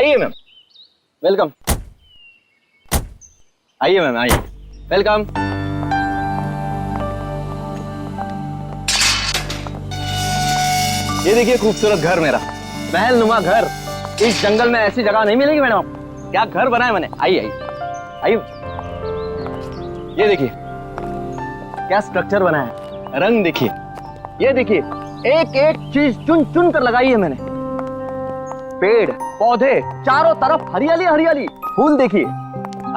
आइए ma'am, welcome. आइए ma'am, आइए, वेलकम। ये देखिए खूबसूरत घर मेरा, महल नुमा घर। इस जंगल में ऐसी जगह नहीं मिलेगी मैडम। क्या घर बनाया मैंने। आइए आइए आइए, ये देखिए क्या स्ट्रक्चर बनाया है, रंग देखिए, ये देखिए एक एक चीज चुन चुन कर लगाई है मैंने। पेड़ पौधे चारों तरफ हरियाली हरियाली, फूल देखिए।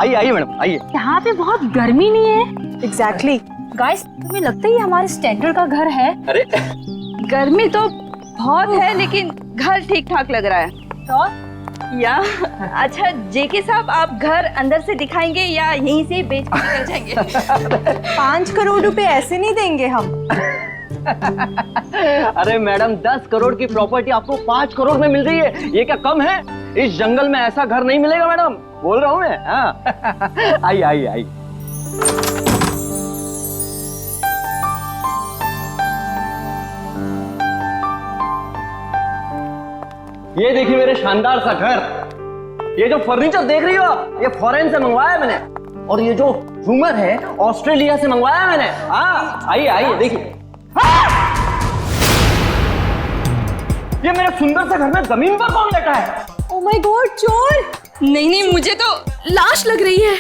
आइए आइए मैडम, आइए। यहाँ पे बहुत गर्मी नहीं है? एग्जैक्टली। गाइस, तुम्हें लगता है ये हमारे स्टैंडर्ड का घर है? अरे गर्मी तो बहुत है लेकिन घर ठीक ठाक लग रहा है। तो या अच्छा जेके साहब, आप घर अंदर से दिखाएंगे या यहीं से बेच कर निकल जाएंगे? 5 करोड़ रुपए ऐसे नहीं देंगे हम। अरे मैडम, 10 करोड़ की प्रॉपर्टी आपको 5 करोड़ में मिल रही है, ये क्या कम है? इस जंगल में ऐसा घर नहीं मिलेगा मैडम, बोल रहा हूँ मैं। हाँ। आइए आइए आइए। ये देखिए मेरे शानदार सा घर। ये जो फर्नीचर देख रही हो आप, ये फॉरेन से मंगवाया है मैंने। और ये जो झूमर है ऑस्ट्रेलिया से मंगवाया है मैंने। हाँ, आइए आइए देखिए। ये मेरे सुंदर से घर में जमीन पर कौन बैठा है? ओह माय गॉड, चोर! नहीं नहीं, मुझे तो लाश लग रही है।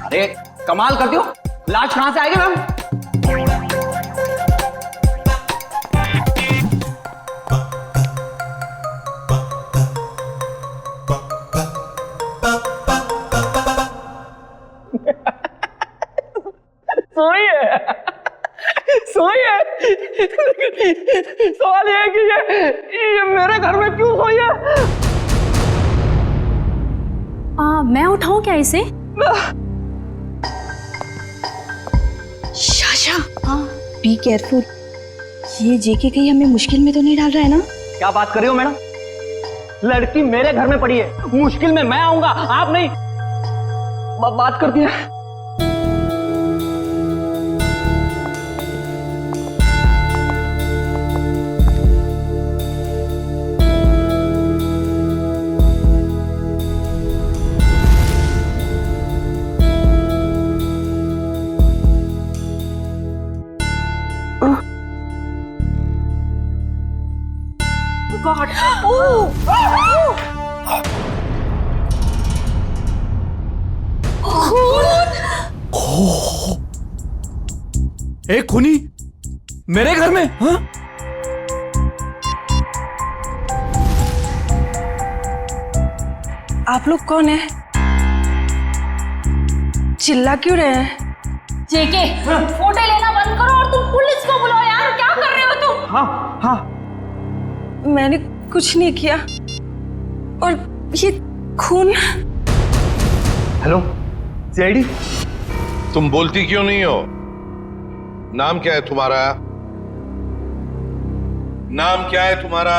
अरे कमाल करती हो, लाश कहां से आएगी मैम? सोइए सोइए। सवाल ये है कि ये मेरे घर में क्यों सोई है? मैं उठाऊं क्या इसे? Sasha, be careful. ये जेके कहीं हमें मुश्किल में तो नहीं डाल रहा है ना? क्या बात कर रही हो मैडम? लड़की मेरे घर में पड़ी है, मुश्किल में मैं आऊंगा, आप नहीं। बात करती है। गॉड! एक खूनी मेरे घर में? हाँ? आप लोग कौन है? चिल्ला क्यों रहे हैं? जेके, फोटो लेना बंद करो और तुम पुलिस को बुलाओ यार। क्या कर रहे हो तुम? हाँ हाँ, मैंने कुछ नहीं किया। और ये खून। Hello CID. तुम बोलती क्यों नहीं हो? नाम क्या है तुम्हारा? नाम क्या है तुम्हारा?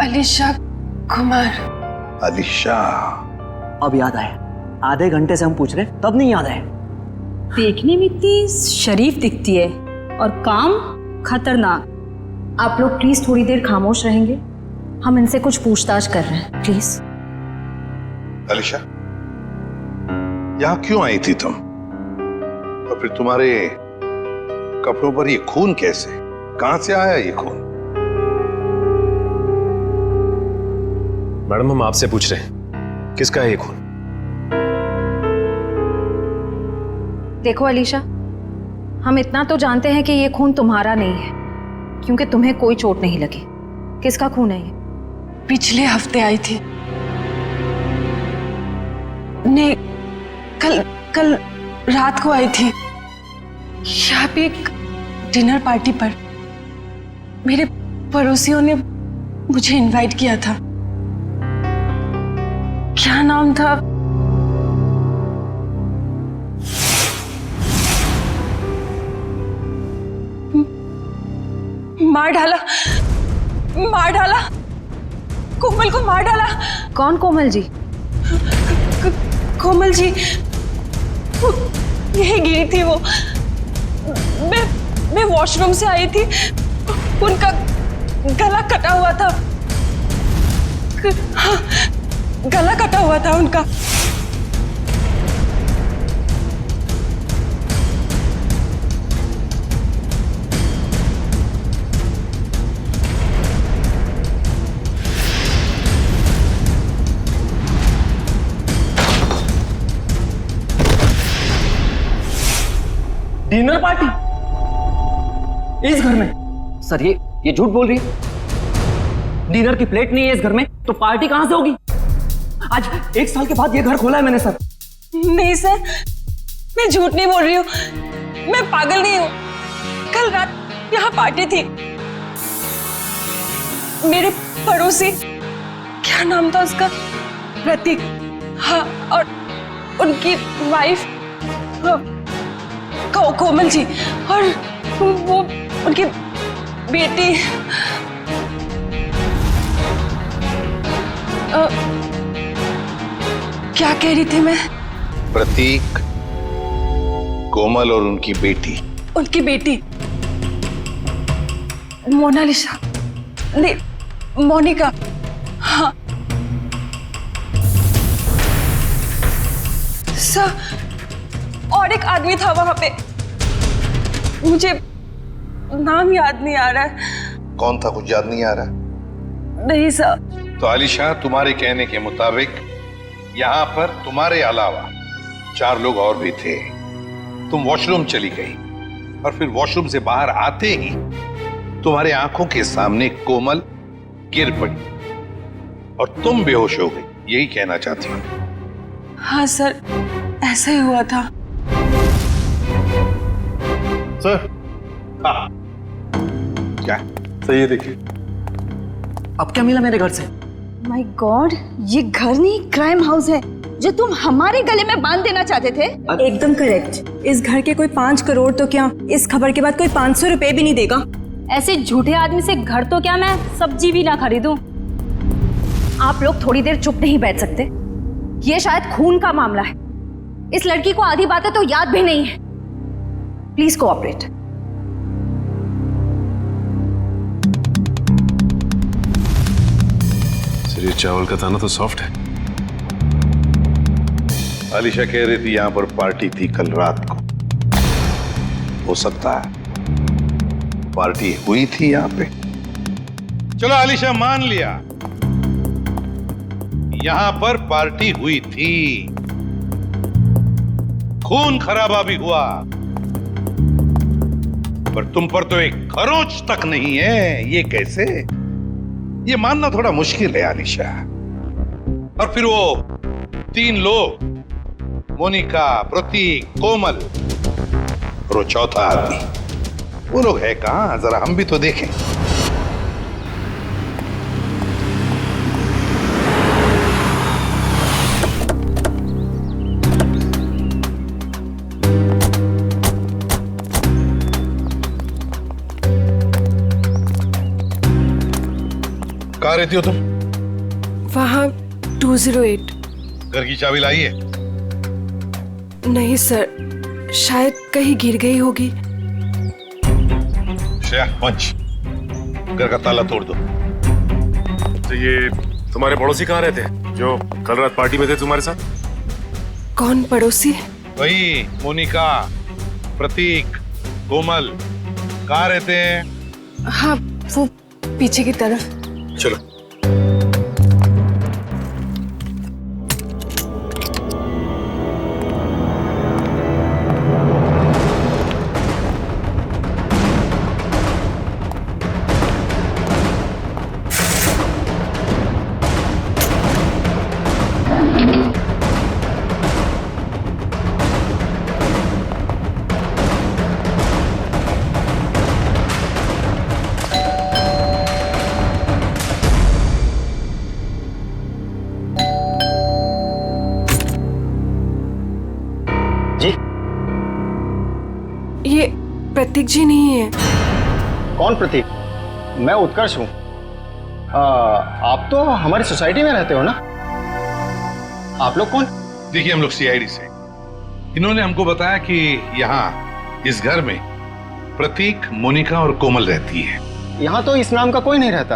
अलीशा कुमार। अलीशा। अब याद आया, आधे घंटे से हम पूछ रहे तब नहीं याद आया। देखने में इतनी शरीफ दिखती है और काम खतरनाक। आप लोग प्लीज थोड़ी देर खामोश रहेंगे, हम इनसे कुछ पूछताछ कर रहे हैं, प्लीज। अलीशा, यहां क्यों आई थी तुम? और फिर तुम्हारे कपड़ों पर ये खून कैसे? कहां से आया ये खून? मैडम, हम आपसे पूछ रहे हैं, किसका है ये खून? देखो अलीशा, हम इतना तो जानते हैं कि ये खून तुम्हारा नहीं है, क्योंकि तुम्हें कोई चोट नहीं लगी। किसका खून है ये? पिछले हफ्ते आई थी। नहीं, कल रात को आई थी। यहाँ पे एक डिनर पार्टी पर मेरे पड़ोसियों ने मुझे इनवाइट किया था। क्या नाम था? मार डाला, कोमल को मार डाला। कौन कोमल जी? कोमल जी, यही गिरी थी वो। मैं वॉशरूम से आई थी, उनका गला कटा हुआ था। हाँ, गला कटा हुआ था उनका। डिनर पार्टी इस घर में? सर ये झूठ बोल रही है। डिनर की प्लेट नहीं है इस घर में, तो पार्टी कहां से होगी? आज 1 साल के बाद ये घर खोला है मैंने सर। नहीं सर, मैं झूठ नहीं बोल रही हूँ, मैं पागल नहीं हूँ। कल रात यहाँ पार्टी थी। मेरे पड़ोसी, क्या नाम था उसका, प्रतीक, हाँ, और उनकी वाइफ कोमल जी, और वो उनकी बेटी क्या कह रही थी मैं? प्रतीक, कोमल और उनकी बेटी मोनालिसा, नहीं, मोनिका, हाँ। सर, और एक आदमी था वहां पे, मुझे नाम याद नहीं आ रहा है। कौन था, कुछ याद नहीं आ रहा? नहीं सर। तो आलिशा, तुम्हारे कहने के मुताबिक यहाँ पर तुम्हारे अलावा 4 लोग और भी थे। तुम वॉशरूम चली गई और फिर वॉशरूम से बाहर आते ही तुम्हारे आंखों के सामने कोमल गिर पड़ी और तुम बेहोश हो गई, यही कहना चाहती हूँ? हाँ सर, ऐसा ही हुआ था। सर, हाँ। क्या सर ये देखिए। अब क्या मिला मेरे घर से? माय गॉड, ये घर नहीं क्राइम हाउस है जो तुम हमारे गले में बांध देना चाहते थे। एकदम करेक्ट। इस घर के कोई 5 करोड़ तो क्या, इस खबर के बाद कोई 500 रुपए भी नहीं देगा। ऐसे झूठे आदमी से घर तो क्या मैं सब्जी भी ना खरीदूं। आप लोग थोड़ी देर चुप नहीं बैठ सकते? ये शायद खून का मामला है। इस लड़की को आधी बातें तो याद भी नहीं है। Please cooperate. सर ये चावल का दाना तो सॉफ्ट है। आलिशा कह रही थी यहाँ पर पार्टी थी कल रात को। हो सकता है पार्टी हुई थी यहाँ पे। चलो आलिशा, मान लिया यहाँ पर पार्टी हुई थी, खून खराबा भी हुआ, पर तुम पर तो एक खरोंच तक नहीं है। ये कैसे? ये मानना थोड़ा मुश्किल है आलिशा। और फिर वो 3 लोग, मोनिका, प्रतीक, कोमल और वो चौथा आदमी, वो लोग है कहां? जरा हम भी तो देखें। कहाँ रहती हो तुम? वहाँ 208। घर की चाबी लाई है? नहीं सर, शायद कहीं गिर गई होगी। श्रेया, पंच, घर का ताला तोड़ दो। तो ये तुम्हारे पड़ोसी कहाँ रहते हैं जो कल रात पार्टी में थे तुम्हारे साथ? कौन पड़ोसी? वही मोनिका, प्रतीक, कोमल, कहाँ रहते हैं? हाँ, वो पीछे की तरफ। चलो। ये प्रतीक जी नहीं है। कौन प्रतीक? मैं उत्कर्ष हूँ। आप तो हमारी सोसाइटी में रहते हो ना? आप लोग कौन? देखिए, हम लोग सीआईडी से। इन्होंने हमको बताया कि यहाँ इस घर में प्रतीक, मोनिका और कोमल रहती है। यहाँ तो इस नाम का कोई नहीं रहता।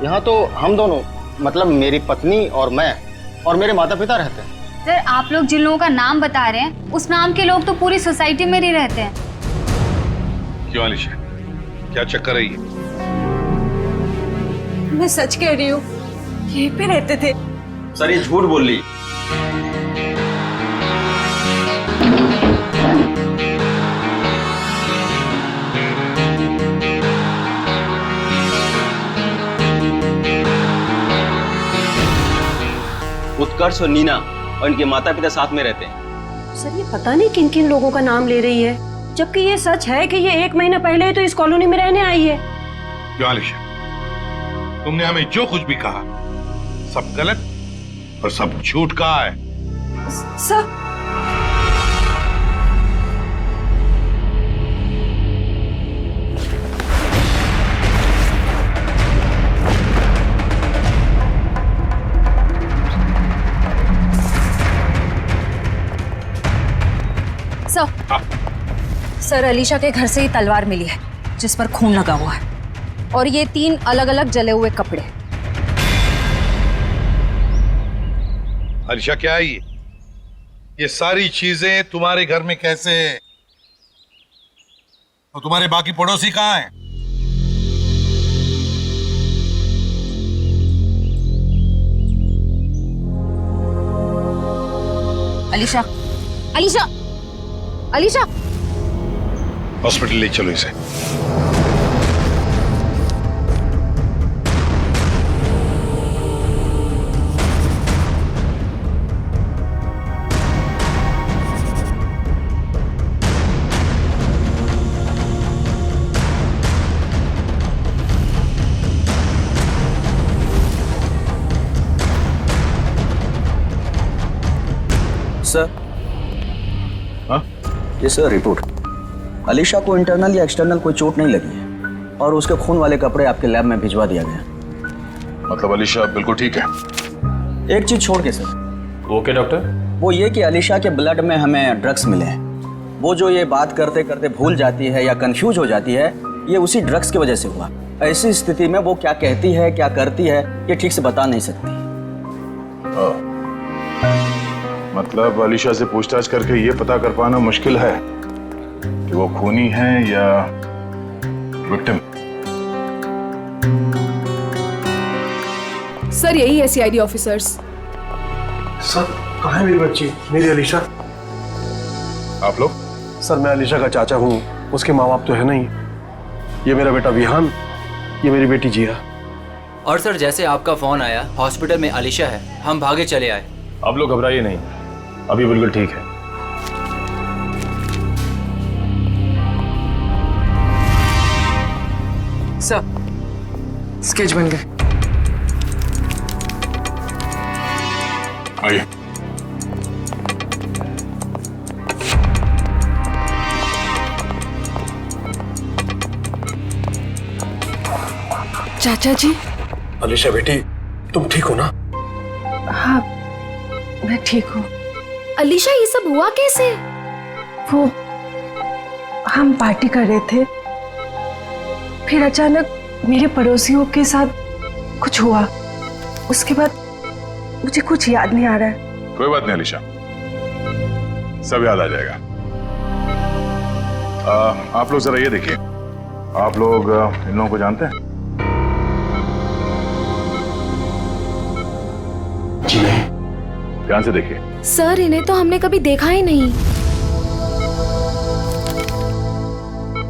यहाँ तो हम दोनों मतलब मेरी पत्नी और मैं और मेरे माता पिता रहते हैं। सर आप लोग जिन लोगों का नाम बता रहे हैं उस नाम के लोग तो पूरी सोसाइटी में ही रहते हैं। क्यों अलीशा, क्या चक्कर है ये? मैं सच कह रही हूँ, यहीं पे रहते थे। सर ये झूठ बोल रही। उत्कर्ष और नीना और इनके माता पिता साथ में रहते हैं। सर ये पता नहीं किन किन लोगों का नाम ले रही है, जबकि ये सच है कि ये 1 महीना पहले ही तो इस कॉलोनी में रहने आई है। क्यों अलीशा, तुमने हमें जो कुछ भी कहा सब गलत और सब झूठ कहा है। सर सर अलीशा के घर से ही तलवार मिली है जिस पर खून लगा हुआ है और ये 3 अलग अलग जले हुए कपड़े। अलीशा क्या है ये सारी चीजें तुम्हारे घर में कैसे है? तो तुम्हारे बाकी पड़ोसी कहाँ हैं? अलीशा, अलीशा, अलीशा। हॉस्पिटल ले चलो इसे। सर ये सर रिपोर्ट। अलीशा को इंटरनल या एक्सटर्नल कोई चोट नहीं लगी है और उसके खून वाले कपड़े आपके लैब में भिजवा दिया गया। मतलब अलीशा बिल्कुल ठीक है? एक चीज छोड़ के सर। Okay doctor. वो ये कि अलीशा के ब्लड में हमें ड्रग्स मिले हैं। वो जो ये बात करते करते भूल जाती है या कंफ्यूज हो जाती है, ये उसी ड्रग्स की वजह से हुआ। ऐसी स्थिति में वो क्या कहती है क्या करती है ये ठीक से बता नहीं सकती। मतलब अलीशा से पूछताछ करके ये पता कर पाना मुश्किल है कि वो खूनी है या विक्टिम। सर यही है सीआईडी ऑफिसर्स। सर कहाँ है मेरी बच्ची, मेरी अलीशा? आप लोग? सर मैं अलीशा का चाचा हूँ, उसके माँ बाप तो है नहीं। ये मेरा बेटा विहान, ये मेरी बेटी जिया। और सर जैसे आपका फोन आया हॉस्पिटल में अलीशा है, हम भागे चले आए। आप लोग घबराइए नहीं, अभी बिल्कुल ठीक है। सर स्केच बन गए। आइए। चाचा जी। अलीशा बेटी तुम ठीक हो ना? हाँ मैं ठीक हूँ। अलीशा ये सब हुआ कैसे? वो हम पार्टी कर रहे थे, फिर अचानक मेरे पड़ोसियों के साथ कुछ हुआ। उसके बाद मुझे कुछ याद नहीं आ रहा है। कोई बात नहीं अलीशा, सब याद आ जाएगा। आप लोग जरा ये देखिए, आप लोग इन लोगों को जानते हैं? जी नहीं। ध्यान से देखिए। सर इन्हें तो हमने कभी देखा ही नहीं।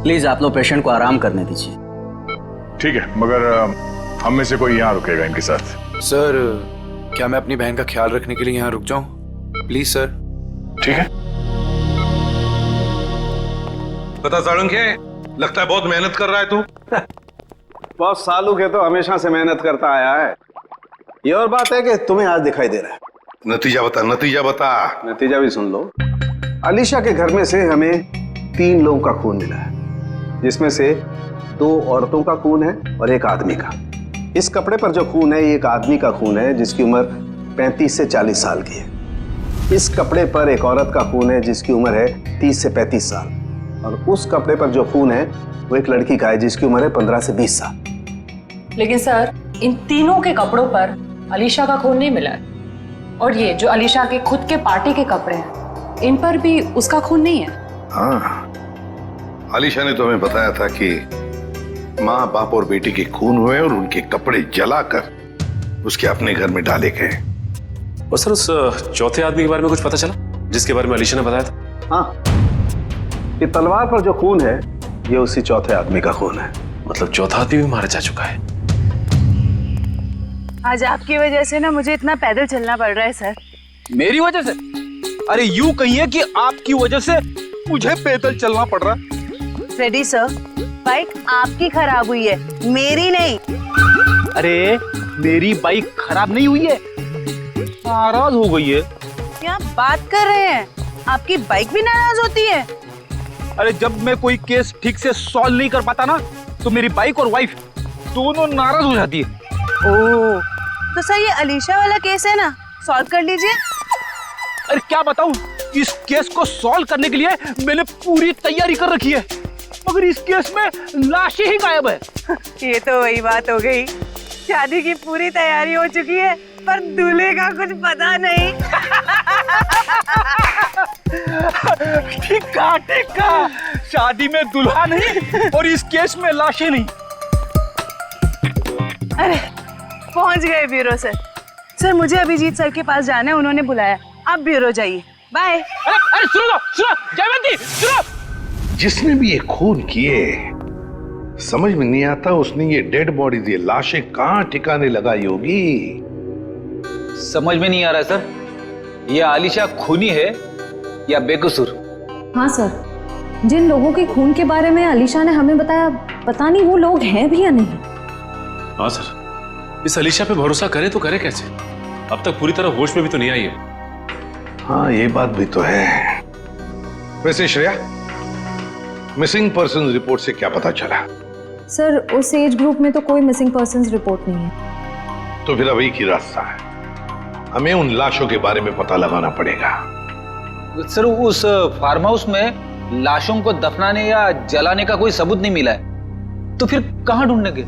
प्लीज आप लोग पेशेंट को आराम करने दीजिए। ठीक है, मगर हम में से कोई यहाँ रुकेगा इनके साथ? सर क्या मैं अपनी बहन का ख्याल रखने के लिए यहाँ रुक जाऊं? Please sir. ठीक है। पता साळुंखे, लगता है बहुत मेहनत कर रहा है तू। बहुत सालू के तो हमेशा से मेहनत करता आया है। ये और बात है कि तुम्हें आज दिखाई दे रहा है। नतीजा बता, नतीजा बता। नतीजा भी सुन लो। अलीशा के घर में से हमें 3 लोगों का खून मिला है, जिसमें से 2 औरतों का खून है और 1 आदमी का। इस कपड़े पर जो खून है ये एक आदमी का खून है जिसकी उम्र 35 से 40 साल की है। इस कपड़े पर एक औरत का खून है जिसकी उम्र है 30 से 35 साल, और उस कपड़े पर जो खून है वो एक लड़की का है जिसकी उम्र है 15 से 20 साल। लेकिन सर इन तीनों के कपड़ों पर अलीशा का खून नहीं मिला है। और ये जो अलीशा के खुद के पार्टी के कपड़े हैं, इन पर भी उसका खून नहीं है। हाँ, अलीशा ने तो हमें बताया था कि माँ बाप और बेटी के खून हुए और उनके कपड़े जलाकर उसके अपने घर में डाले गए। और सर उस चौथे आदमी के बारे में कुछ पता चला जिसके बारे में अलीशा ने बताया था? हाँ, ये तलवार पर जो खून है ये उसी चौथे आदमी का खून है। मतलब चौथा आदमी भी मारा जा चुका है। आज आपकी वजह से ना मुझे इतना पैदल चलना पड़ रहा है सर। मेरी वजह से? अरे यूं कहिए कि आपकी वजह से मुझे पैदल चलना पड़ रहा है। फ्रेडी सर, बाइक आपकी खराब हुई है, मेरी नहीं। अरे मेरी बाइक खराब नहीं हुई है, नाराज हो गई है। क्या बात कर रहे हैं? आपकी बाइक भी नाराज होती है? अरे जब मैं कोई केस ठीक से सॉल्व नहीं कर पाता ना तो मेरी बाइक और वाइफ दोनों नाराज हो जाती है। ओह, तो सर ये अलीशा वाला केस है ना, सॉल्व कर लीजिए। अरे क्या बताऊं, इस केस को सॉल्व करने के लिए मैंने पूरी तैयारी कर रखी है, मगर इस केस में लाशें ही गायब है। ये तो वही बात हो गई, शादी की पूरी तैयारी हो चुकी है पर दूल्हे का कुछ पता नहीं। ठीक कहा, शादी में दुल्हा नहीं और इस केस में लाशें नहीं। अरे पहुंच गए ब्यूरो सर। सर मुझे अभिजीत सर के पास जाना है, उन्होंने बुलाया। आप ब्यूरो जाइए, बाय। अरे सुनो जयवंती, सुनो। जिसने भी ये खून किए समझ में नहीं आता उसने ये डेड बॉडीज, ये लाशें कहां ठिकाने लगाई होगी। समझ में नहीं आ रहा है सर, ये आलिशा खूनी है या बेकसूर? हाँ सर, जिन लोगों के खून के बारे में अलीशा ने हमें बताया, पता नहीं वो लोग हैं भी या नहीं। हाँ सर, इस अलीशा पे भरोसा करे तो करे कैसे? अब तक पूरी तरह होश में भी तो नहीं आई है। हाँ ये बात भी तो है। वैसे श्रेया, मिसिंग पर्सन रिपोर्ट से क्या पता चला? सर उस एज ग्रुप में तो कोई मिसिंग पर्सन्स रिपोर्ट नहीं है। तो फिर अब एक ही रास्ता है, हमें उन लाशों के बारे में पता लगाना पड़ेगा। सर उस फार्म हाउस में लाशों को दफनाने या जलाने का कोई सबूत नहीं मिला है, तो फिर कहां ढूंढेंगे?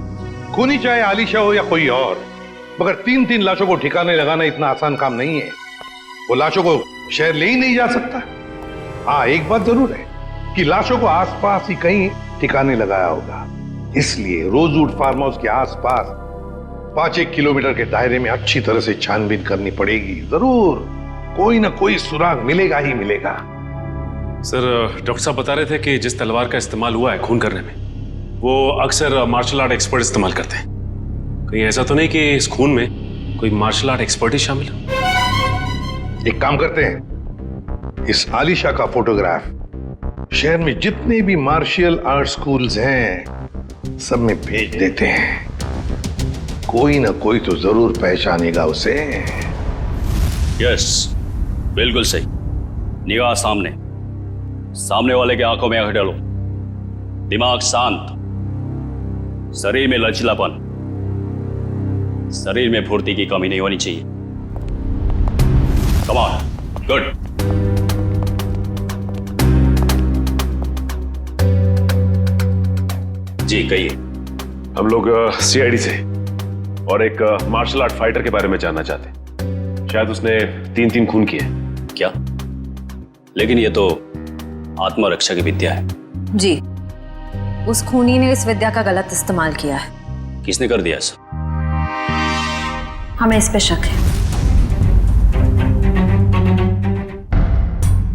खूनी चाहे आलिशा हो या कोई और, मगर 3-3 लाशों को ठिकाने लगाना इतना आसान काम नहीं है। वो लाशों को शहर ले ही नहीं जा सकता। हाँ एक बात जरूर है कि लाशों को आसपास ही कहीं ठिकाने लगाया होगा, इसलिए रोजवुड फार्म हाउस के आसपास 5-1 किलोमीटर के दायरे में अच्छी तरह से छानबीन करनी पड़ेगी। जरूर कोई ना कोई सुराग मिलेगा ही मिलेगा। सर डॉक्टर साहब बता रहे थे कि जिस तलवार का इस्तेमाल हुआ है खून करने में, वो अक्सर मार्शल आर्ट एक्सपर्ट इस्तेमाल करते हैं। कहीं ऐसा तो नहीं कि इस खून में कोई मार्शल आर्ट एक्सपर्ट ही शामिल हो? एक काम करते हैं, इस आलिशा का फोटोग्राफ शहर में जितने भी मार्शल आर्ट स्कूल्स हैं सब में भेज देते हैं। कोई ना कोई तो जरूर पहचानेगा उसे। यस, बिल्कुल सही। निगाह सामने, सामने वाले के आंखों में आंख डालो, दिमाग शांत, शरीर में लचीलापन, शरीर में फुर्ती की कमी नहीं होनी चाहिए। Come on, good. जी कहिए। हम लोग सीआईडी से और एक मार्शल आर्ट फाइटर के बारे में जानना चाहते हैं। शायद उसने 3 खून किए। क्या? लेकिन ये तो आत्मरक्षा की विद्या है। जी, उस खूनी ने इस विद्या का गलत इस्तेमाल किया है। किसने कर दिया ऐसा? हमें इस पे शक है।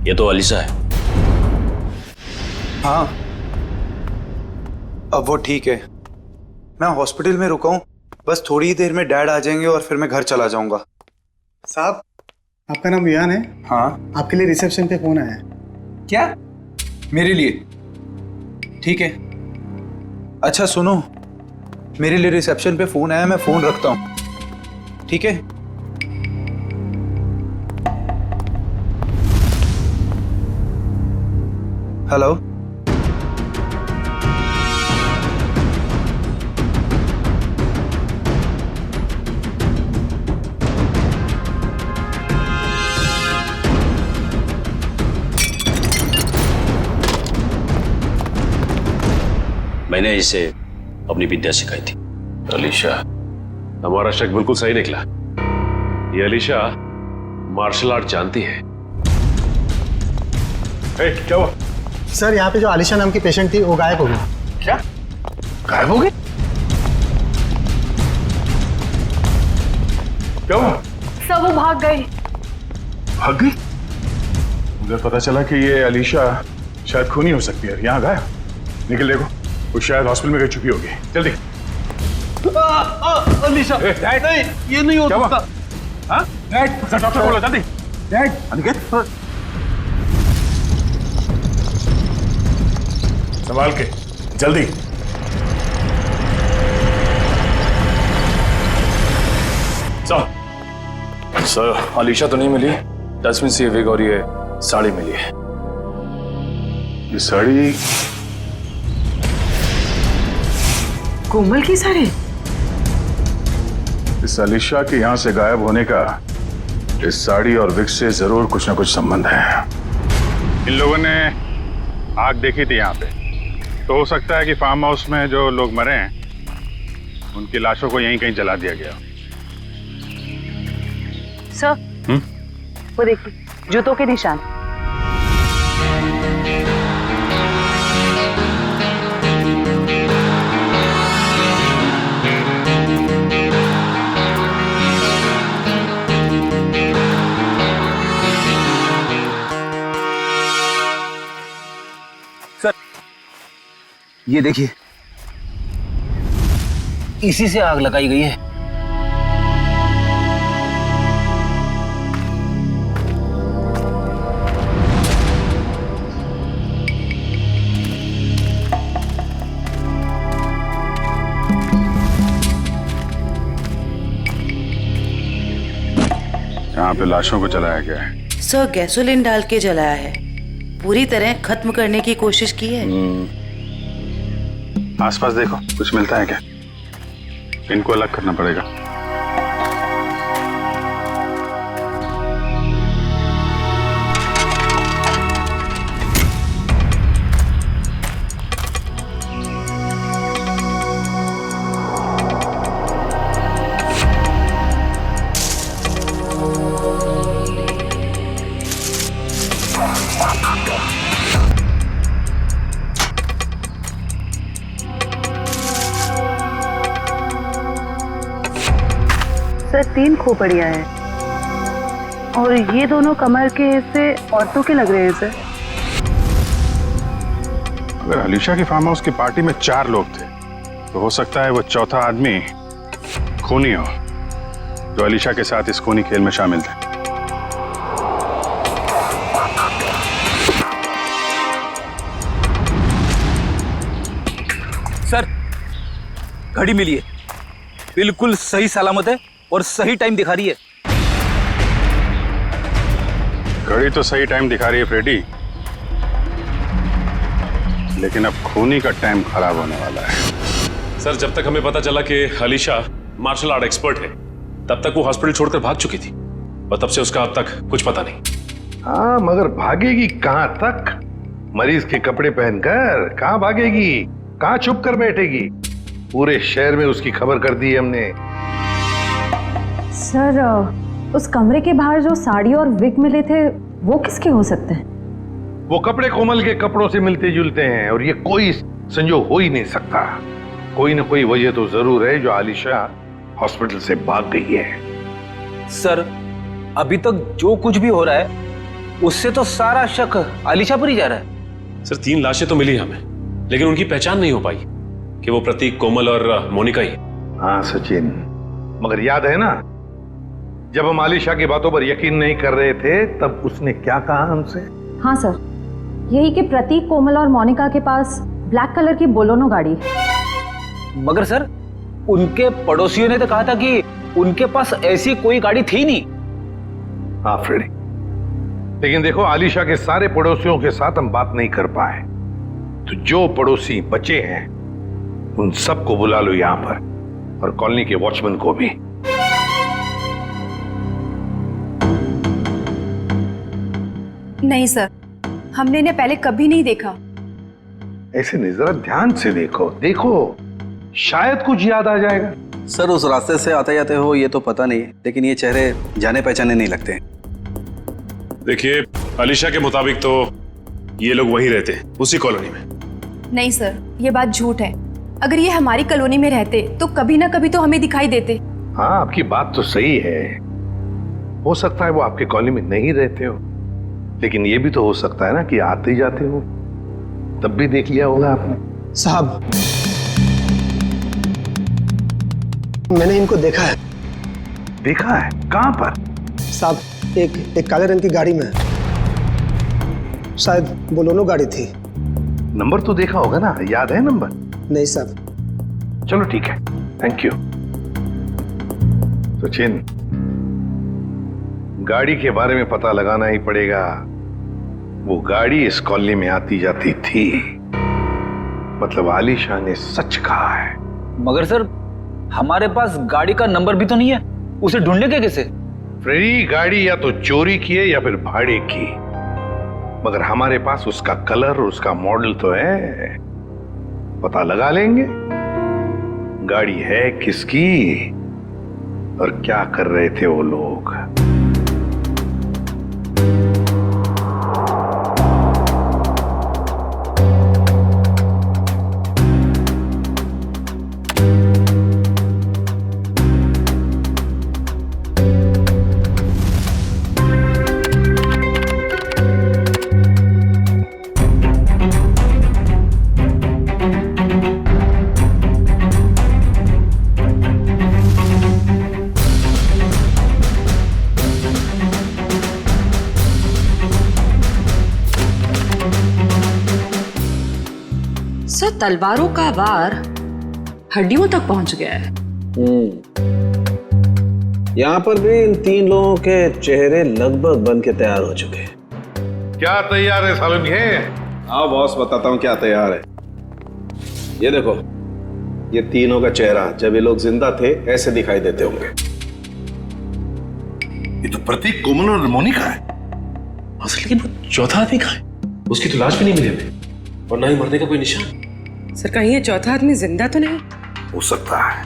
ये तो अलीशा है। हाँ, अब वो ठीक है। मैं हॉस्पिटल में रुका हूँ, बस थोड़ी ही देर में डैड आ जाएंगे और फिर मैं घर चला जाऊंगा। साहब, आपका नाम विहान है? हाँ। आपके लिए रिसेप्शन पे फोन आया है। क्या? मेरे लिए? ठीक है। अच्छा सुनो, मेरे लिए रिसेप्शन पे फोन आया, मैं फोन रखता हूँ, ठीक है? हेलो, मैंने इसे अपनी विद्या सिखाई थी। अलीशा, हमारा शक बिल्कुल सही निकला। ये अलीशा मार्शल आर्ट जानती है। क्या हुआ? सर यहाँ पे जो आलिशा नाम की पेशेंट थी वो गायब हो गई। क्या गायब हो गई? क्या हुआ? सब वो भाग गए। भाग गई? मुझे पता चला कि ये अलीशा शायद खूनी हो सकती है। यहाँ गायब। निकल देखो, वो शायद हॉस्पिटल में गई छुपी होगी। जल्दी। अलीशा नहीं, ये नहीं हो सकता। हाँ? डॉक्टर बोलो जल्दी। अनिकेत संभाल के जल्दी। सर अलीशा तो नहीं मिली। डस्टबिन से ये विग और ये साड़ी मिली है। ये साड़ी कोमल की साड़ी? इस अलीशा के यहां से गायब होने का इस साड़ी और विग से जरूर कुछ ना कुछ संबंध है। इन लोगों ने आग देखी थी यहाँ पे, तो हो सकता है कि फार्म हाउस में जो लोग मरे हैं उनकी लाशों को यहीं कहीं जला दिया गया। सर वो देखिए, जूतों के निशान। सर ये देखिए, इसी से आग लगाई गई है। यहाँ पे लाशों को जलाया गया है। सर गैसोलीन डाल के जलाया है, पूरी तरह खत्म करने की कोशिश की है। आसपास देखो, कुछ मिलता है क्या? इनको अलग करना पड़ेगा। सर 3 खोपड़ियां हैं और ये दोनों कमर के हिस्से औरतों के लग रहे हैं सर। अगर अलीशा की फार्म हाउस की पार्टी में 4 लोग थे तो हो सकता है वो चौथा आदमी खूनी हो जो अलीशा के साथ इस खूनी खेल में शामिल थे। सर घड़ी मिली है, बिल्कुल सही सलामत है और सही टाइम दिखा रही है। घड़ी तो सही टाइम दिखा रही है फ्रेडी, लेकिन अब खूनी का टाइम खराब होने वाला है। सर जब तक हमें पता चला कि अलीशा मार्शल आर्ट एक्सपर्ट है तब तक वो हॉस्पिटल छोड़कर भाग चुकी थी और तब से उसका अब तक कुछ पता नहीं। हाँ मगर भागेगी कहां तक? मरीज के कपड़े पहनकर कहां भागेगी? कहां छुप कर बैठेगी? पूरे शहर में उसकी खबर कर दी है हमने। सर उस कमरे के बाहर जो साड़ी और विग मिले थे वो किसके हो सकते हैं? वो कपड़े कोमल के कपड़ों से मिलते जुलते हैं और ये कोई संजोग हो ही नहीं सकता। कोई ना कोई वजह तो जरूर है जो आलिशा हॉस्पिटल से भाग गई है। सर अभी तक जो कुछ भी हो रहा है उससे तो सारा शक आलिशा पर ही जा रहा है। सर 3 लाशें तो मिली हमें, लेकिन उनकी पहचान नहीं हो पाई कि वो प्रतीक, कोमल और मोनिका ही। हाँ सचिन, मगर याद है ना जब हम आलिशा की बातों पर यकीन नहीं कर रहे थे तब उसने क्या कहा हमसे? हाँ सर, यही कि प्रतीक, कोमल और मोनिका के पास ब्लैक कलर की बोलोनो गाड़ी। मगर सर उनके पड़ोसियों ने तो कहा था कि उनके पास ऐसी कोई गाड़ी थी नहीं। हाँ फ्रेडी, लेकिन देखो आलिशा के सारे पड़ोसियों के साथ हम बात नहीं कर पाए, तो जो पड़ोसी बचे हैं उन सबको बुला लो यहां पर और कॉलोनी के वॉचमैन को भी। नहीं सर, हमने इन्हें पहले कभी नहीं देखा। ऐसे नहीं, जरा ध्यान से देखो, देखो शायद कुछ याद आ जाएगा। सर उस रास्ते से आते जाते हो ये तो पता नहीं, लेकिन ये चेहरे जाने पहचाने नहीं लगते। देखिए, अलीशा के मुताबिक तो ये लोग वहीं रहते हैं, उसी कॉलोनी में। नहीं सर, ये बात झूठ है। अगर ये हमारी कॉलोनी में रहते तो कभी ना कभी तो हमें दिखाई देते। हाँ, आपकी बात तो सही है। हो सकता है वो आपके कॉलोनी में नहीं रहते हो, लेकिन ये भी तो हो सकता है ना कि आते जाते हो, तब भी देख लिया होगा आपने। साहब, मैंने इनको देखा है। देखा है? कहां पर? साहब, एक काले रंग की गाड़ी में, शायद बोलोनो गाड़ी थी। नंबर तो देखा होगा ना, याद है नंबर? नहीं साहब। चलो ठीक है, थैंक यू। सचिन, गाड़ी के बारे में पता लगाना ही पड़ेगा। वो गाड़ी इस कॉलोनी में आती जाती थी, मतलब आलिशा ने सच कहा है। मगर सर, हमारे पास गाड़ी का नंबर भी तो नहीं है, उसे ढूंढने के कैसे? फ्रेडी, गाड़ी या तो चोरी की है या फिर भाड़े की, मगर हमारे पास उसका कलर और उसका मॉडल तो है, पता लगा लेंगे गाड़ी है किसकी और क्या कर रहे थे वो लोग। सर, तलवारों का वार हड्डियों तक पहुंच गया है। यहाँ पर भी इन 3 लोगों के चेहरे लगभग बन के तैयार हो चुके हैं। क्या तैयार है सालम? हाँ बॉस, बताता हूँ क्या तैयार है। ये देखो, ये तीनों का चेहरा जब ये लोग जिंदा थे ऐसे दिखाई देते होंगे। ये तो प्रतीक, कोमल और मोनिका है। लेकिन वो चौथा आदमी कहाँ है? उसकी तो लाश भी नहीं मिली हमें, और ना ही मरने का कोई निशान। सर, कहीं ये चौथा आदमी जिंदा तो नहीं? हो सकता है,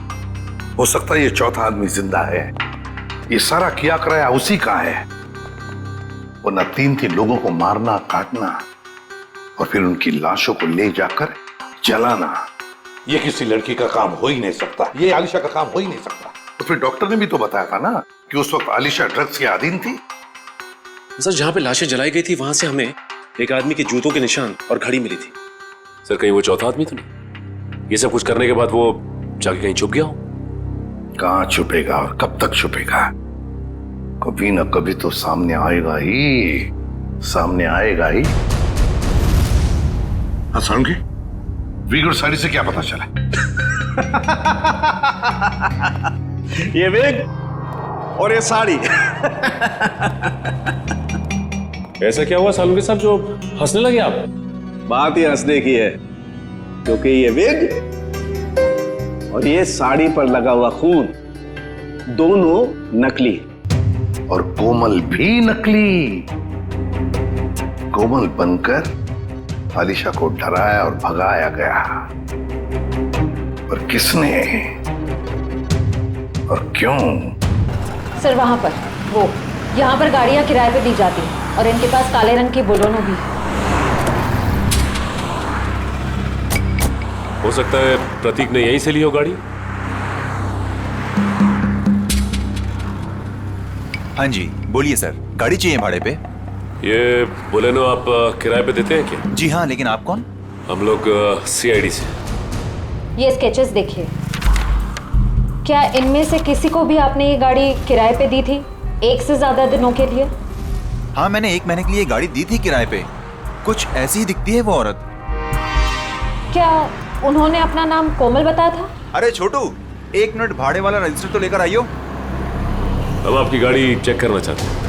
हो सकता है ये चौथा आदमी जिंदा है। ये सारा किया कराया उसी का है, वरना 3 लोगों को मारना, काटना और फिर उनकी लाशों को ले जाकर जलाना, ये किसी लड़की का काम हो ही नहीं सकता। ये आलिशा का काम हो ही नहीं सकता। तो फिर डॉक्टर ने भी तो बताया था ना कि उस वक्त आलिशा ड्रग्स के अधीन थी। सर, जहां पे लाशें जलाई गई थी वहां से हमें एक आदमी के जूतों के निशान और घड़ी मिली थी। सर, कहीं वो चौथा आदमी तो नहीं? ये सब कुछ करने के बाद वो जाके कहीं छुप गया हो? कहां छुपेगा और कब तक छुपेगा? कभी ना कभी तो सामने आएगा ही, सामने आएगा ही। हाँ सालुंकी, विग और साड़ी से क्या पता चला? ये विग और ये साड़ी। ऐसा क्या हुआ सालुंकी साहब जो हंसने लगे आप? बात ही हंसने की है, क्योंकि ये विग और ये साड़ी पर लगा हुआ खून दोनों नकली, और कोमल भी नकली। कोमल बनकर आलिशा को डराया और भगाया गया, पर किसने और क्यों? सर, वहां पर वो, यहाँ पर गाड़ियां किराए पे दी जाती हैं और इनके पास काले रंग की बोलोनो भी है। हो सकता है प्रतीक ने यहीं से ली हो गाड़ी। हाँ जी, बोलिए सर, गाड़ी चाहिए भाड़े पे? ये बोलेनो आप किराए पे देते हैं क्या? जी हाँ, लेकिन आप कौन? हम लोग CID से। ये स्केचेस देखिए, क्या इनमें से किसी को भी आपने ये गाड़ी किराए पे दी थी 1 से ज्यादा दिनों के लिए? हाँ, मैंने 1 महीने के लिए गाड़ी दी थी किराए पे। कुछ ऐसी ही दिखती है वो औरत। क्या उन्होंने अपना नाम कोमल बताया था? अरे छोटू, 1 मिनट, भाड़े वाला रजिस्टर तो लेकर आइयो। हम आपकी गाड़ी चेक करना चाहते हैं।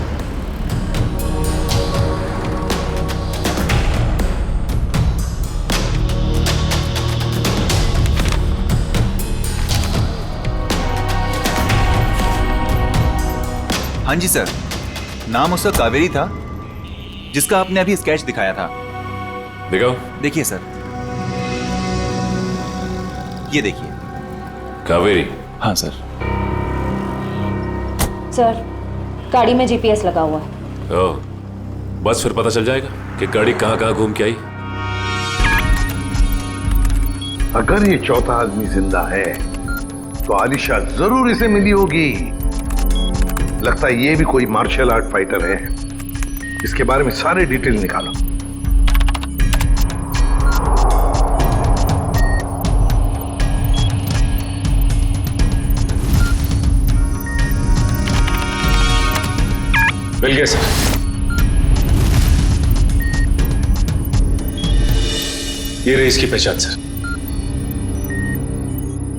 हाँ जी सर, नाम उसका कावेरी था, जिसका आपने अभी स्केच दिखाया था। दिखाओ। देखिए सर, ये देखिए। कावेरी? हाँ सर। सर, गाड़ी में जीपीएस लगा हुआ है। ओह, बस फिर पता चल जाएगा कि गाड़ी कहाँ कहाँ घूम के आई। अगर ये चौथा आदमी जिंदा है तो आलिशा जरूर इसे मिली होगी। लगता है ये भी कोई मार्शल आर्ट फाइटर है। इसके बारे में सारे डिटेल निकालो। मिल गया सर। ये रही इसकी पहचान सर।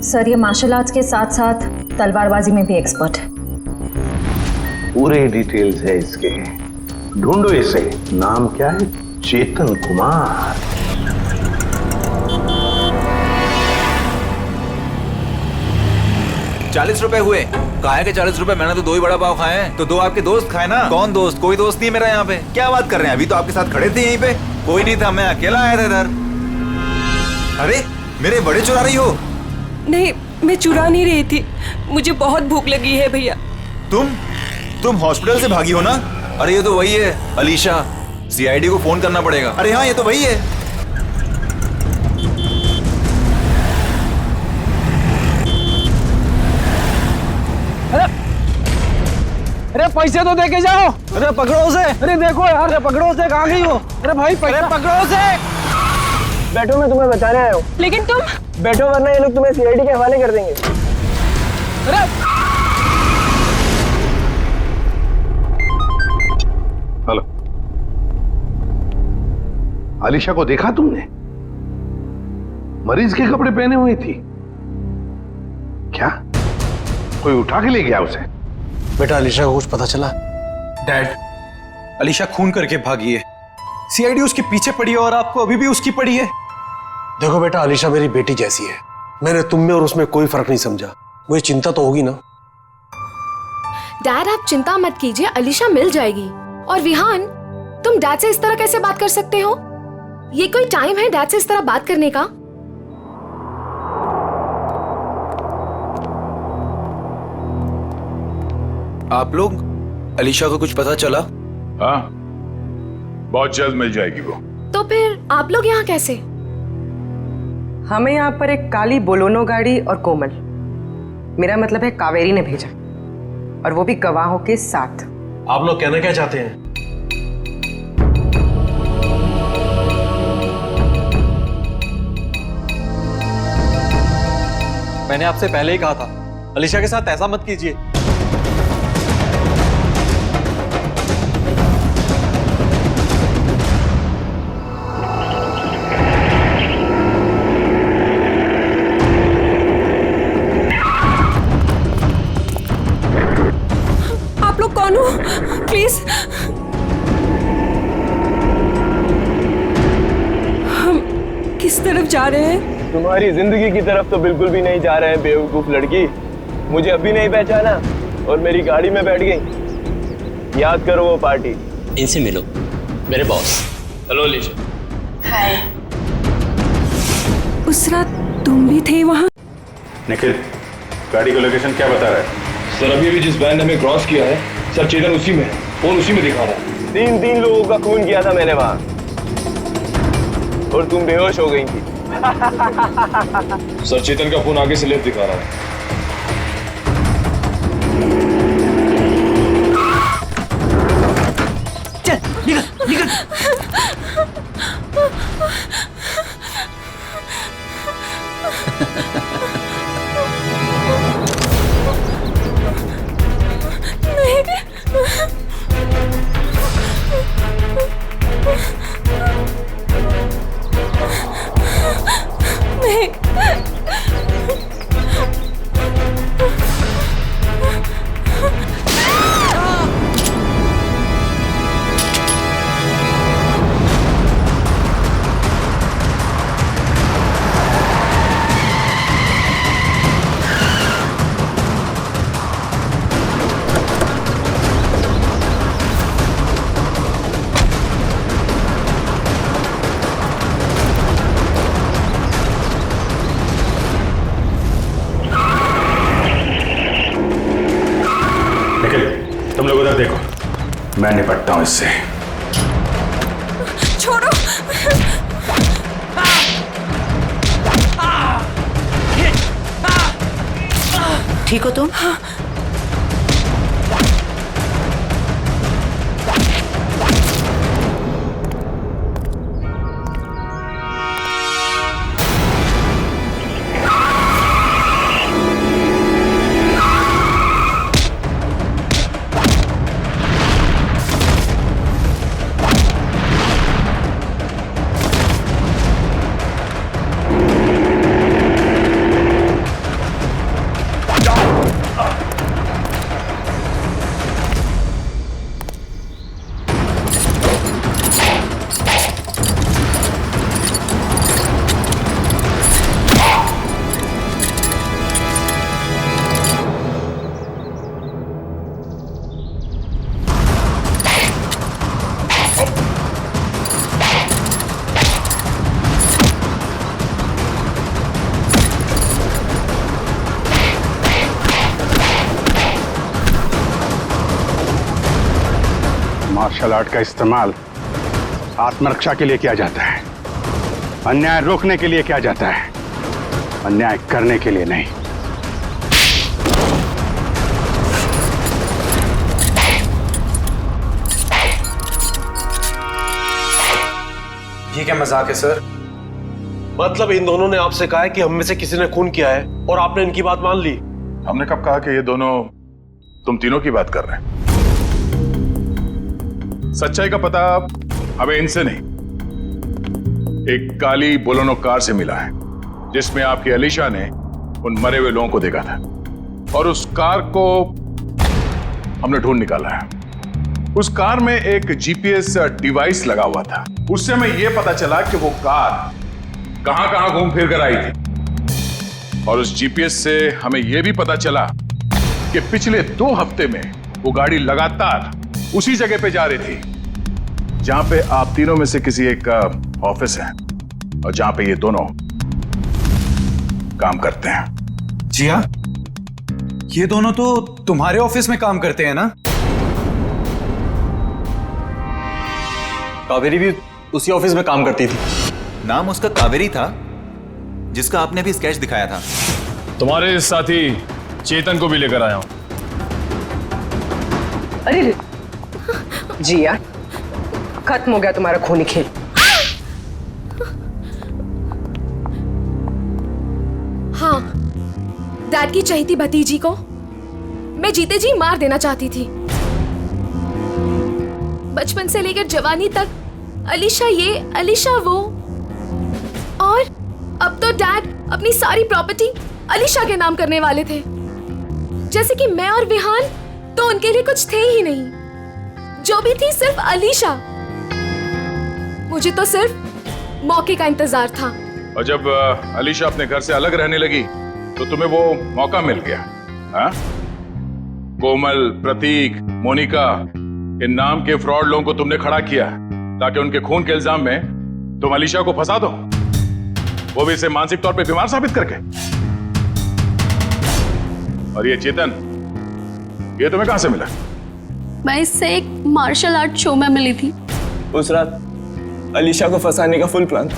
सर, ये मार्शल आर्ट्स के साथ साथ तलवारबाजी में भी एक्सपर्ट है। पूरे डिटेल्स है इसके। ढूंढो इसे। नाम क्या है? चेतन कुमार। ₹40 हुए। कहा के 40 रुपए? मैंने तो 2 ही बड़ा पाव खाए हैं। तो 2 आपके दोस्त खाए ना। कौन दोस्त? कोई दोस्त नहीं मेरा यहाँ पे। क्या बात कर रहे हैं? अभी तो आपके साथ खड़े थे यहीं पे। कोई नहीं था, मैं अकेला आया था इधर। अरे मेरे बड़े चुरा रही हो? नहीं, मैं चुरा नहीं रही थी। मुझे बहुत भूख लगी है भैया। तुम हॉस्पिटल से भागी हो ना? अरे ये तो वही है अलीशा। सीआईडी को फोन करना पड़ेगा। अरे हाँ, ये तो वही है। अरे पैसे तो दे के जाओ। अरे पकड़ो उसे। अरे देखो यार, अरे पकड़ो उसे। कहाँ गई हो? अरे भाई पकड़ो उसे। बैठो, मैं तुम्हें बचाने आया हूँ। लेकिन तुम बैठो, वरना ये लोग तुम्हें सीआईडी के हवाले कर देंगे। अरे हेलो, आलिशा को देखा तुमने? मरीज के कपड़े पहने हुई थी। क्या कोई उठा के ले गया उसे? बेटा, अलीशा को कुछ पता चला? डैड, अलीशा खून करके भागी है। सीआईडी उसके पीछे पड़ी है और आपको अभी भी उसकी पड़ी है। देखो बेटा, अलीशा मेरी बेटी जैसी है। मैंने तुम में और उसमें कोई फर्क नहीं समझा। मुझे चिंता तो होगी ना। डैड, आप चिंता मत कीजिए, अलीशा मिल जाएगी। और विहान, तुम डैड से इस तरह कैसे बात कर सकते हो? ये कोई टाइम है डैड से इस तरह बात करने का? आप लोग, अलीशा को कुछ पता चला? हाँ, बहुत जल्द मिल जाएगी वो। तो फिर आप लोग यहाँ कैसे? हमें यहाँ पर एक काली बोलोनो गाड़ी और कोमल, मेरा मतलब है कावेरी ने भेजा, और वो भी गवाहों के साथ। आप लोग कहना क्या चाहते हैं? मैंने आपसे पहले ही कहा था, अलीशा के साथ ऐसा मत कीजिए। आप लोग कौन हो? प्लीज, हम किस तरफ जा रहे हैं? तुम्हारी जिंदगी की तरफ तो बिल्कुल भी नहीं जा रहे हैं बेवकूफ लड़की। मुझे अभी नहीं पहचाना और मेरी गाड़ी में बैठ गई। याद करो वो पार्टी। इनसे मिलो, मेरे बॉस। हेलो अलीशा। हाय। उस रात तुम भी थे वहाँ? निखिल, गाड़ी का लोकेशन क्या बता रहा है? सर, अभी जिस वैन ने हमें क्रॉस किया है सर, चेतन उसी में है। फोन उसी में दिखा रहा है। 3 लोगों का खून किया था मैंने वहाँ, और तुम बेहोश हो गई थी। सर, चेतन का फोन आगे से लेफ्ट दिखा रहा है। चल निकल निकल। नहीं, मैं निपटता हूं इससे। छोड़ो। ठीक हो तुम? मार्शल आर्ट का इस्तेमाल आत्मरक्षा के लिए किया जाता है, अन्याय रोकने के लिए किया जाता है, अन्याय करने के लिए नहीं। ये क्या मजाक है सर? मतलब इन दोनों ने आपसे कहा है कि हम में से किसी ने खून किया है और आपने इनकी बात मान ली? हमने कब कहा कि ये दोनों तुम तीनों की बात कर रहे हैं? सच्चाई का पता हमें इनसे नहीं, एक काली बोलेरो कार से मिला है जिसमें आपकी अलीशा ने उन मरे हुए लोगों को देखा था और उस कार को हमने ढूंढ निकाला है। उस कार में एक जीपीएस डिवाइस लगा हुआ था। उससे हमें यह पता चला कि वो कार कहां कहां घूम फिर कर आई थी और उस जीपीएस से हमें यह भी पता चला कि पिछले 2 हफ्ते में वो गाड़ी लगातार उसी जगह पे जा रही थी जहां पे आप तीनों में से किसी एक का ऑफिस है और जहां पे ये दोनों काम करते हैं। जी हाँ, ये दोनों तो तुम्हारे ऑफिस में काम करते हैं ना? कावेरी भी उसी ऑफिस में काम करती थी। नाम उसका कावेरी था जिसका आपने भी स्केच दिखाया था। तुम्हारे साथी चेतन को भी लेकर आया हूं। अरे जी यार, खत्म हो गया तुम्हारा खूनी खेल। हाँ, डैड की चहेती भतीजी को मैं जीते जी मार देना चाहती थी। बचपन से लेकर जवानी तक अलीशा ये अलीशा वो, और अब तो डैड अपनी सारी प्रॉपर्टी अलीशा के नाम करने वाले थे, जैसे कि मैं और विहान तो उनके लिए कुछ थे ही नहीं। जो भी थी सिर्फ अलीशा। मुझे तो सिर्फ मौके का इंतजार था। और जब अलीशा अपने घर से अलग रहने लगी तो तुम्हें वो मौका मिल गया। हाँ? कोमल, प्रतीक, मोनिका, इन नाम के फ्रॉड लोगों को तुमने खड़ा किया ताकि उनके खून के इल्जाम में तुम अलीशा को फंसा दो, वो भी इसे मानसिक तौर पे बीमार साबित करके। और ये चेतन, ये तुम्हें कहां से मिला? मैं इससे एक मार्शल आर्ट शो में मिली थी। उस रात अलीशा को फंसाने का फुल प्लान था।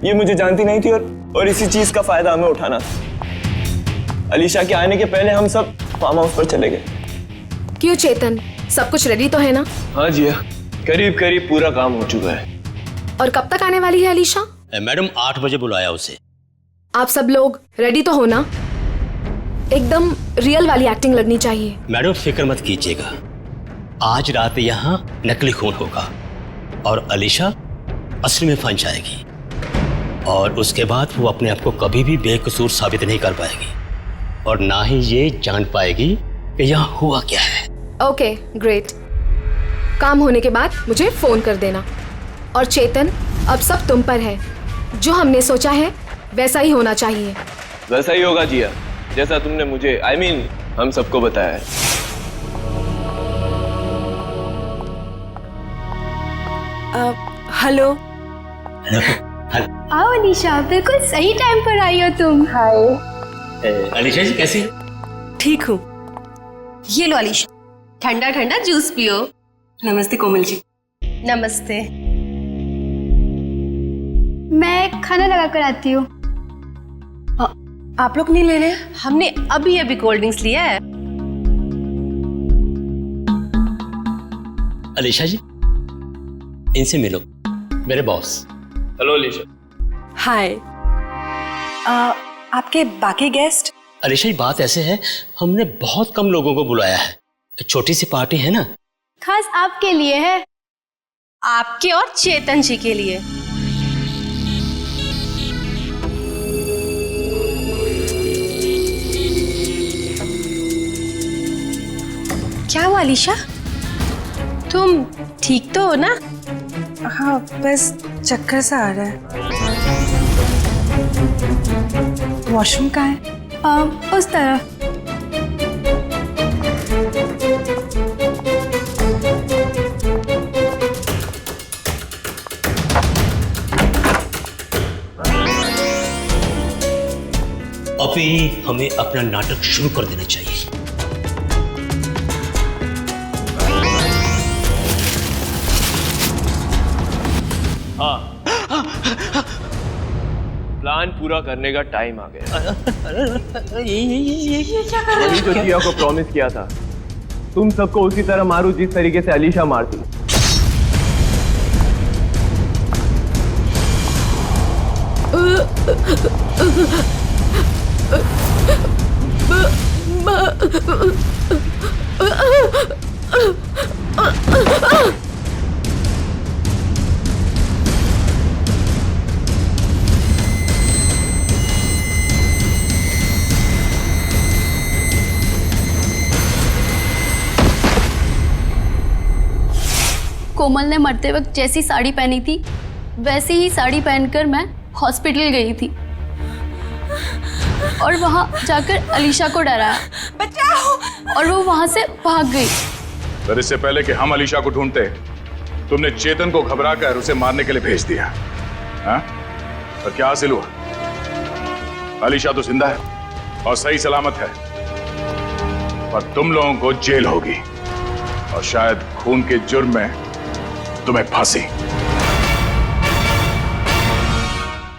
ये मुझे जानती नहीं थी और इसी चीज का फायदा हमें उठाना था। अलीशा के आने के पहले हम सब फार्म हाउस पर चले गए। क्यों चेतन, सब कुछ रेडी तो है ना? हाँ जी, करीब करीब पूरा काम हो चुका है। और कब तक आने वाली है अलीशा? मैडम 8 बजे बुलाया उसे। आप सब लोग रेडी तो हो ना? एकदम रियल वाली एक्टिंग लगनी चाहिए। मैडम फिक्र मत कीजिएगा, आज रात यहाँ नकली खून होगा और अलीशा असली में फंस जाएगी और उसके बाद वो अपने आप को कभी भी बेकसूर साबित नहीं कर पाएगी और ना ही ये जान पाएगी कि यहाँ हुआ क्या है। Okay, great. काम होने के बाद मुझे फोन कर देना। और चेतन, अब सब तुम पर है। जो हमने सोचा है वैसा ही होना चाहिए। वैसा ही होगा जिया, जैसा तुमने मुझे हम सबको बताया है। हेलो। आओ अलीशा, बिल्कुल सही टाइम पर आई हो तुम। हाय अलीशा जी कैसी? ठीक हूँ। ये लो अलीशा, ठंडा ठंडा जूस पियो। नमस्ते कोमल जी। नमस्ते। मैं खाना लगा कर आती हूँ। आप लोग नहीं ले रहे? हमने अभी अभी कोल्ड ड्रिंक्स लिया है। अलीशा जी, इनसे मिलो, मेरे बॉस। हेलो अलीशा। हाय। आपके बाकी गेस्ट? अलीशा जी, बात ऐसे है, हमने बहुत कम लोगों को बुलाया है, छोटी सी पार्टी है ना। खास आपके लिए है। आपके और चेतन जी के लिए। क्या हुआ अलीशा? तुम ठीक तो हो ना? हाँ, बस चक्कर सा आ रहा है। वॉशरूम कहाँ है? उस तरफ। अभी हमें अपना नाटक शुरू कर देना चाहिए। हाँ, प्लान पूरा करने का टाइम आ गया। वही जो जिया को प्रॉमिस किया था, तुम सबको उसी तरह मारू जिस तरीके से अलीशा मारती। कोमल ने मरते वक्त जैसी साड़ी पहनी थी वैसी ही साड़ी पहनकर मैं हॉस्पिटल गई थी और वहां जाकर अलीशा को डराया, बचाओ, और वो वहां से भाग गई। पर इससे पहले कि हम अलीशा को ढूंढते, तुमने चेतन को घबराकर उसे मारने के लिए भेज दिया। हाँ? और क्या हासिल हुआ? अलीशा तो जिंदा है और सही सलामत है, और तुम लोगों को जेल होगी और शायद खून के जुर्म में तुम्हें फांसी।